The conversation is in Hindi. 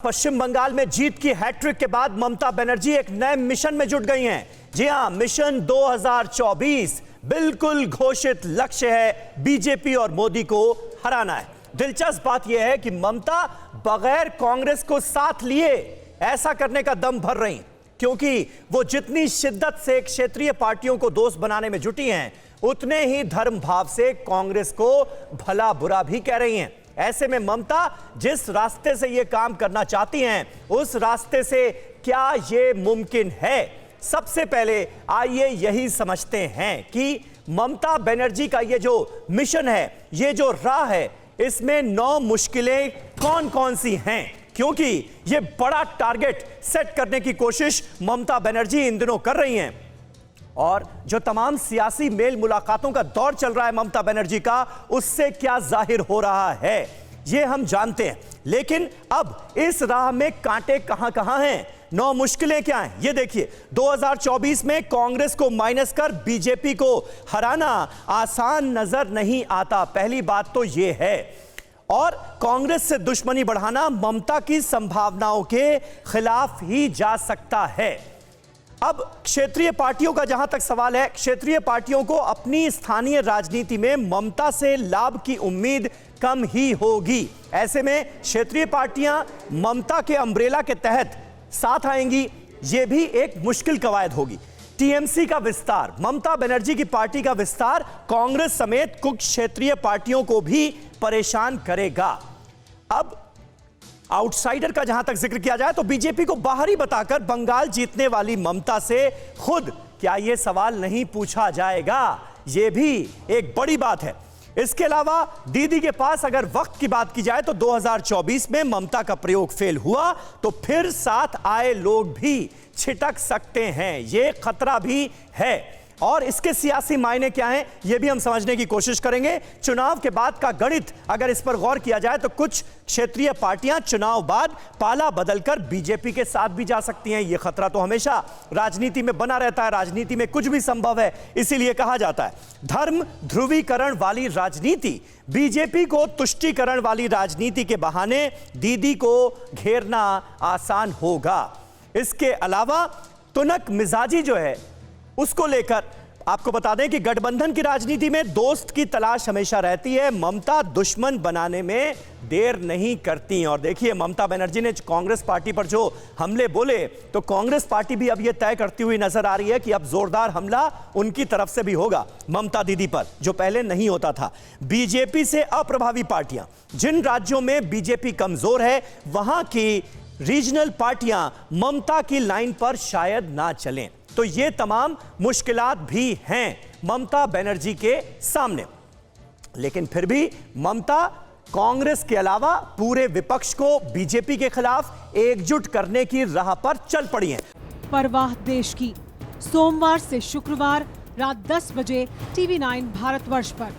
पश्चिम बंगाल में जीत की हैट्रिक के बाद ममता बनर्जी एक नए मिशन में जुट गई हैं। जी हां, मिशन 2024 बिल्कुल घोषित लक्ष्य है बीजेपी और मोदी को हराना है। दिलचस्प बात यह है कि ममता बगैर कांग्रेस को साथ लिए ऐसा करने का दम भर रही, क्योंकि वो जितनी शिद्दत से क्षेत्रीय पार्टियों को दोस्त बनाने में जुटी हैं, उतने ही धर्म भाव से कांग्रेस को भला बुरा भी कह रही हैं। ऐसे में ममता जिस रास्ते से ये काम करना चाहती हैं, उस रास्ते से क्या ये मुमकिन है? सबसे पहले आइए यही समझते हैं कि ममता बनर्जी का ये जो मिशन है, ये जो राह है, इसमें 9 मुश्किलें कौन कौन सी हैं, क्योंकि ये बड़ा टारगेट सेट करने की कोशिश ममता बनर्जी इन दिनों कर रही हैं। और जो तमाम सियासी मेल मुलाकातों का दौर चल रहा है ममता बनर्जी का, उससे क्या जाहिर हो रहा है ये हम जानते हैं। लेकिन अब इस राह में कांटे कहां कहां हैं, 9 मुश्किलें क्या हैं, ये देखिए। 2024 में कांग्रेस को माइनस कर बीजेपी को हराना आसान नजर नहीं आता, पहली बात तो ये है। और कांग्रेस से दुश्मनी बढ़ाना ममता की संभावनाओं के खिलाफ ही जा सकता है। अब क्षेत्रीय पार्टियों का जहां तक सवाल है, क्षेत्रीय पार्टियों को अपनी स्थानीय राजनीति में ममता से लाभ की उम्मीद कम ही होगी। ऐसे में क्षेत्रीय पार्टियां ममता के अम्ब्रेला के तहत साथ आएंगी, यह भी एक मुश्किल कवायद होगी। टीएमसी का विस्तार, ममता बनर्जी की पार्टी का विस्तार कांग्रेस समेत कुछ क्षेत्रीय पार्टियों को भी परेशान करेगा। अब आउटसाइडर का जहां तक जिक्र किया जाए तो बीजेपी को बाहरी बताकर बंगाल जीतने वाली ममता से खुद क्या यह सवाल नहीं पूछा जाएगा, यह भी एक बड़ी बात है। इसके अलावा दीदी के पास अगर वक्त की बात की जाए तो 2024 में ममता का प्रयोग फेल हुआ तो फिर साथ आए लोग भी छिटक सकते हैं, यह खतरा भी है। और इसके सियासी मायने क्या हैं, यह भी हम समझने की कोशिश करेंगे। चुनाव के बाद का गणित अगर इस पर गौर किया जाए तो कुछ क्षेत्रीय पार्टियां चुनाव बाद पाला बदलकर बीजेपी के साथ भी जा सकती हैं। यह खतरा तो हमेशा राजनीति में बना रहता है, राजनीति में कुछ भी संभव है, इसीलिए कहा जाता है धर्म ध्रुवीकरण वाली राजनीति, बीजेपी को तुष्टीकरण वाली राजनीति के बहाने दीदी को घेरना आसान होगा। इसके अलावा तुनक मिजाजी जो है उसको लेकर आपको बता दें कि गठबंधन की राजनीति में दोस्त की तलाश हमेशा रहती है, ममता दुश्मन बनाने में देर नहीं करती। और देखिए ममता बनर्जी ने कांग्रेस पार्टी पर जो हमले बोले तो कांग्रेस पार्टी भी अब यह तय करती हुई नजर आ रही है कि अब जोरदार हमला उनकी तरफ से भी होगा ममता दीदी पर, जो पहले नहीं होता था। बीजेपी से अप्रभावी पार्टियां, जिन राज्यों में बीजेपी कमजोर है वहां की रीजनल पार्टियां ममता की लाइन पर शायद ना चलें, तो ये तमाम मुश्किलात भी हैं ममता बनर्जी के सामने। लेकिन फिर भी ममता कांग्रेस के अलावा पूरे विपक्ष को बीजेपी के खिलाफ एकजुट करने की राह पर चल पड़ी हैं। परवाह देश की, सोमवार से शुक्रवार रात 10 बजे TV9 भारतवर्ष पर।